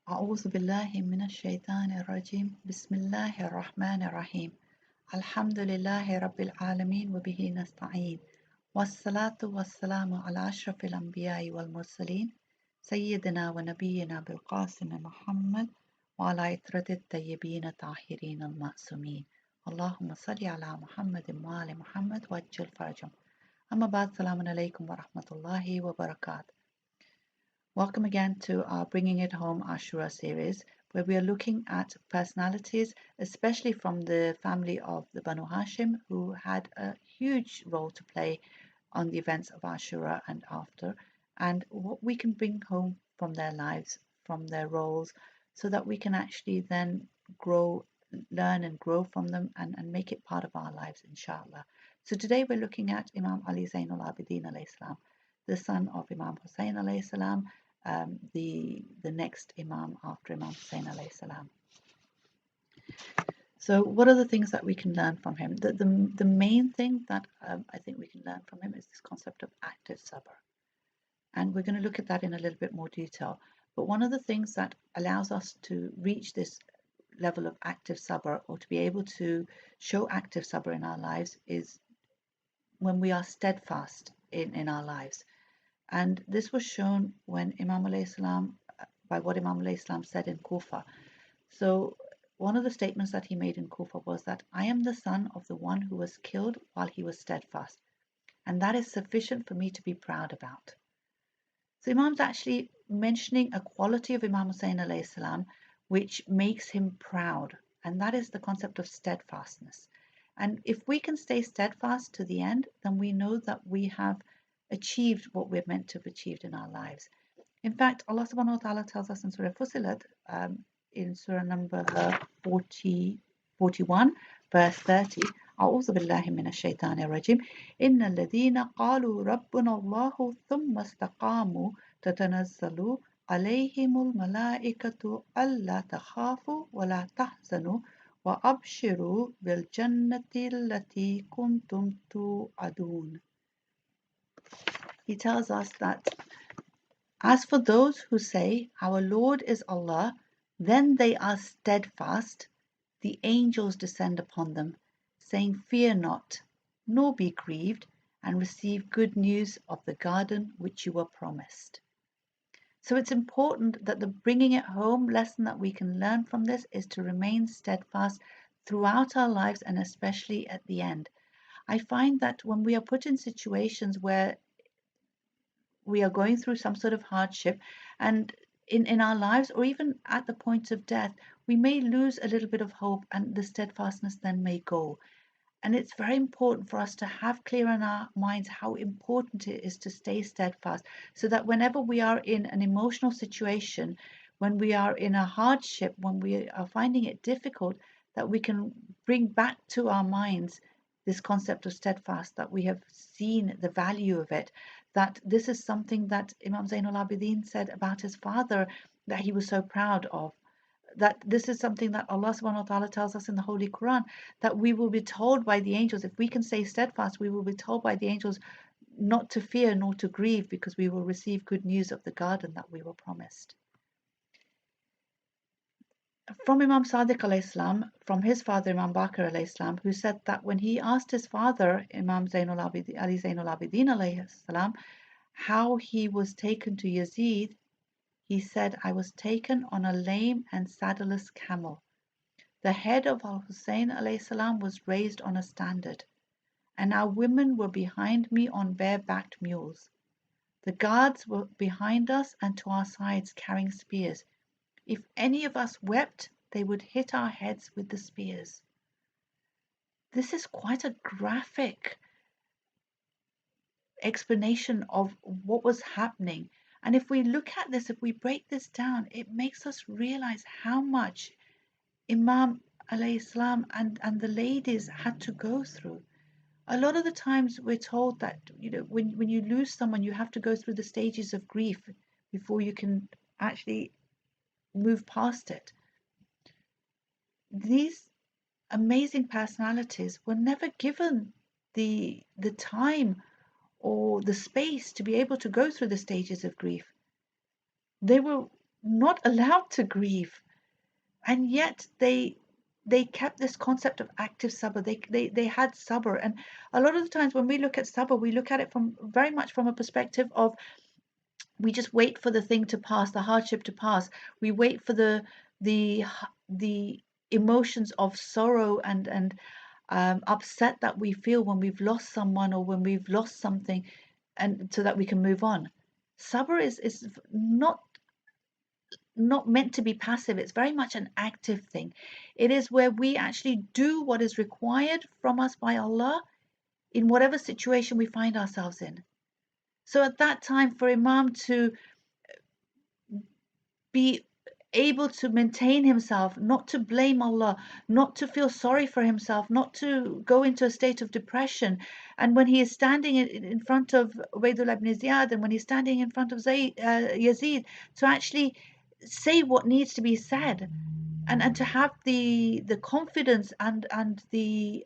أعوذ بالله من الشيطان الرجيم بسم الله الرحمن الرحيم الحمد لله رب العالمين وبه نستعين والصلاة والسلام على أشرف الأنبياء والمرسلين سيدنا ونبينا بالقاسم محمد وعلى عترة الطيبين الطاهرين المعصومين اللهم صل على محمد وآل محمد وعجل فرجهم أما بعد السلام عليكم ورحمة الله وبركاته. Welcome again to our Bringing It Home Ashura series, where we are looking at personalities, especially from the family of the Banu Hashim, who had a huge role to play on the events of Ashura and after, and what we can bring home from their lives, from their roles, so that we can actually then grow, learn and grow from them and make it part of our lives, inshallah. So today we're looking at Imam Ali Zainul Abideen alayhi salam, the son of Imam Hussein alayhi salam, the next Imam after Imam Hussein alayhi salam. So what are the things that we can learn from him? The main thing that I think we can learn from him is this concept of active sabr. And we're going to look at that in a little bit more detail. But one of the things that allows us to reach this level of active sabr, or to be able to show active sabr in our lives, is when we are steadfast in our lives. And this was shown when Imam alayhi salam, by what Imam alayhi salam said in Kufa. So one of the statements that he made in Kufa was that I am the son of the one who was killed while he was steadfast, and that is sufficient for me to be proud about. So Imam's actually mentioning a quality of Imam Hussein alayhi salam which makes him proud, and that is the concept of steadfastness. And if we can stay steadfast to the end, then we know that we have achieved what we're meant to have achieved in our lives. In fact, Allah subhanahu wa ta'ala tells us in Surah Fussilat, in Surah number 41, verse 30, أعوذ بالله من الشيطان الرجيم إن الذين قالوا ربنا الله ثم استقاموا تتنزل عليهم الملائكة ألا تخافوا ولا تحزنوا وأبشروا بالجنة التي كنتم توعدون. He tells us that as for those who say, Our Lord is Allah, then they are steadfast, the angels descend upon them, saying, Fear not, nor be grieved, and receive good news of the garden which you were promised. So it's important that the bringing it home lesson that we can learn from this is to remain steadfast throughout our lives, and especially at the end. I find that when we are put in situations where we are going through some sort of hardship, and in our lives, or even at the point of death, we may lose a little bit of hope, and the steadfastness then may go. And it's very important for us to have clear in our minds how important it is to stay steadfast, so that whenever we are in an emotional situation, when we are in a hardship, when we are finding it difficult, that we can bring back to our minds this concept of steadfast, that we have seen the value of it, that this is something that Imam Zainul Abideen said about his father that he was so proud of, that this is something that Allah subhanahu wa ta'ala tells us in the Holy Quran, that we will be told by the angels, if we can stay steadfast, we will be told by the angels not to fear nor to grieve, because we will receive good news of the garden that we were promised. From Imam Sadiq alayhi salam, from his father Imam Bakr alayhi salam, who said that when he asked his father Imam Zainul Abideen, Ali Zainul Abideen alayhi salam, how he was taken to Yazid, he said, I was taken on a lame and saddleless camel. The head of Al-Hussein alayhi salam was raised on a standard, and our women were behind me on bare-backed mules. The guards were behind us and to our sides carrying spears. If any of us wept, they would hit our heads with the spears. This is quite a graphic explanation of what was happening. And if we look at this, if we break this down, it makes us realize how much Imam alayhi salam and the ladies had to go through. A lot of the times we're told that, when you lose someone, you have to go through the stages of grief before you can actually move past it. These amazing personalities were never given the time or the space to be able to go through the stages of grief. They were not allowed to grieve, and yet they kept this concept of active sabr. They had sabr. And a lot of the times when we look at sabr, we look at it from very much from a perspective of, we just wait for the thing to pass, the hardship to pass. We wait for the the emotions of sorrow and upset that we feel when we've lost someone or when we've lost something, and so that we can move on. Sabr is not meant to be passive. It's very much an active thing. It is where we actually do what is required from us by Allah in whatever situation we find ourselves in. So at that time, for Imam to be able to maintain himself, not to blame Allah, not to feel sorry for himself, not to go into a state of depression. And when he is standing in front of Ubaidullah ibn Ziyad, and when he's standing in front of Yazid, to actually say what needs to be said, and to have the confidence and the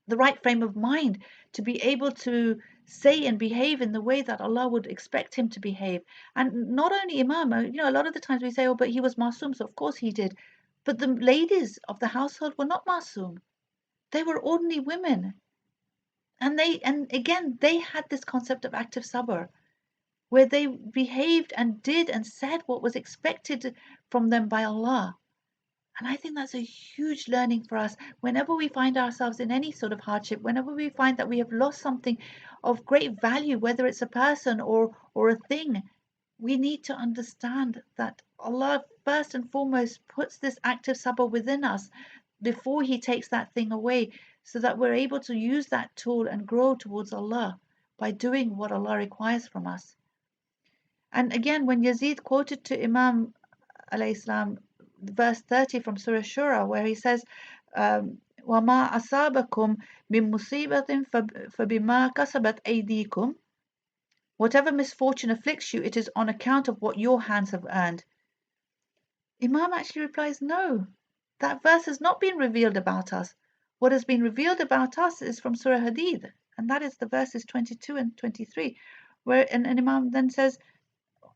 right frame of mind to be able to say and behave in the way that Allah would expect him to behave. And not only Imam, a lot of the times we say, oh, but he was masoom, so of course he did. But the ladies of the household were not masoom. They were ordinary women. And again, they had this concept of active sabr, where they behaved and did and said what was expected from them by Allah. And I think that's a huge learning for us whenever we find ourselves in any sort of hardship, whenever we find that we have lost something of great value, whether it's a person or a thing. We need to understand that Allah first and foremost puts this active sabr within us before He takes that thing away, so that we're able to use that tool and grow towards Allah by doing what Allah requires from us. And again, when Yazid quoted to Imam alayhi salam verse 30 from Surah Shura, where he says, وَمَا أَصَابَكُم مِّن مُّصِيبَةٍ فَبِمَا كَسَبَتْ أَيْدِيكُمْ. Whatever misfortune afflicts you, it is on account of what your hands have earned. Imam actually replies, no, that verse has not been revealed about us. What has been revealed about us is from Surah Hadid, and that is the verses 22 and 23, where and Imam then says,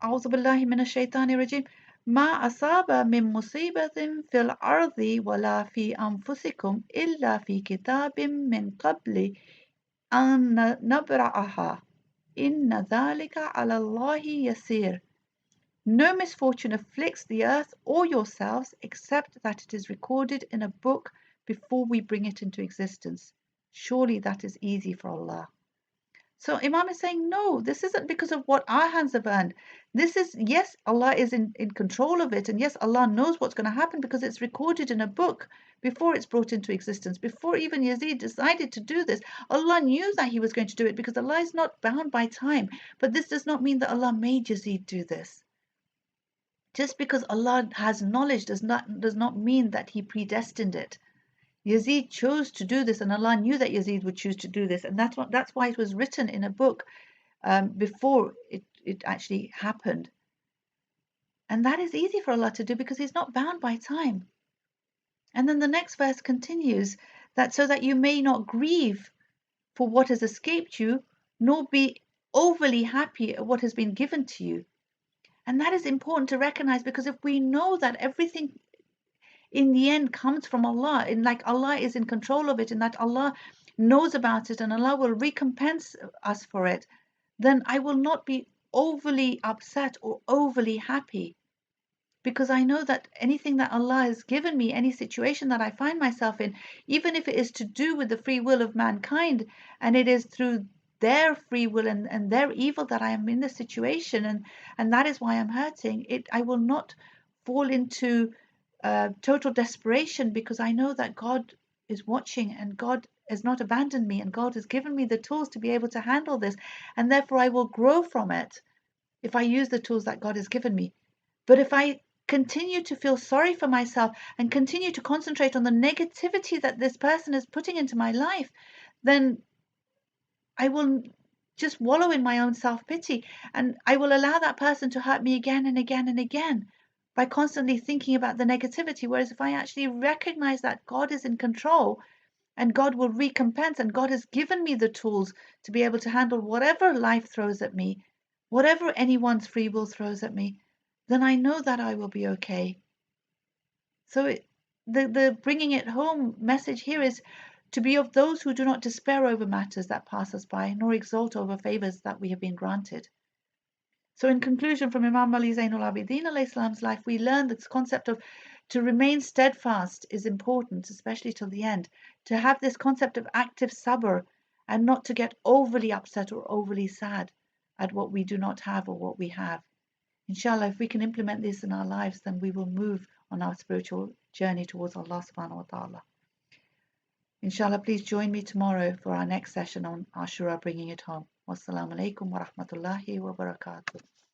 أعوذ بالله من الشيطان الرجيم ما أصاب من مصيبة في الأرض ولا في أنفسكم إلا في كتاب من قبل أن نبرأها إن ذلك على الله يسير. No misfortune afflicts the earth or yourselves except that it is recorded in a book before we bring it into existence. Surely that is easy for Allah. So Imam is saying, no, this isn't because of what our hands have earned. This is, yes, Allah is in control of it. And yes, Allah knows what's going to happen because it's recorded in a book before it's brought into existence. Before even Yazid decided to do this, Allah knew that he was going to do it because Allah is not bound by time. But this does not mean that Allah made Yazid do this. Just because Allah has knowledge does not mean that He predestined it. Yazid chose to do this, and Allah knew that Yazid would choose to do this, and that's why it was written in a book before it actually happened. And that is easy for Allah to do because He's not bound by time. And then the next verse continues that so that you may not grieve for what has escaped you, nor be overly happy at what has been given to you. And that is important to recognize, because if we know that everything in the end comes from Allah, and like Allah is in control of it, and that Allah knows about it, and Allah will recompense us for it, then I will not be overly upset or overly happy, because I know that anything that Allah has given me, any situation that I find myself in, even if it is to do with the free will of mankind, and it is through their free will and their evil that I am in this situation, and that is why I'm hurting it, I will not fall into total desperation, because I know that God is watching and God has not abandoned me, and God has given me the tools to be able to handle this, and therefore I will grow from it if I use the tools that God has given me. But if I continue to feel sorry for myself and continue to concentrate on the negativity that this person is putting into my life, then I will just wallow in my own self-pity, and I will allow that person to hurt me again and again and again by constantly thinking about the negativity. Whereas if I actually recognize that God is in control and God will recompense, and God has given me the tools to be able to handle whatever life throws at me, whatever anyone's free will throws at me, then I know that I will be okay. So the bringing it home message here is to be of those who do not despair over matters that pass us by, nor exult over favors that we have been granted. So, in conclusion, from Imam Ali Zainul Abideen alayhi salam's life, we learn this concept of to remain steadfast is important, especially till the end. To have this concept of active sabr and not to get overly upset or overly sad at what we do not have or what we have. Inshallah, if we can implement this in our lives, then we will move on our spiritual journey towards Allah subhanahu wa ta'ala. Inshallah, please join me tomorrow for our next session on Ashura, bringing it home. Wassalamu alaikum wa rahmatullahi wa barakatuh.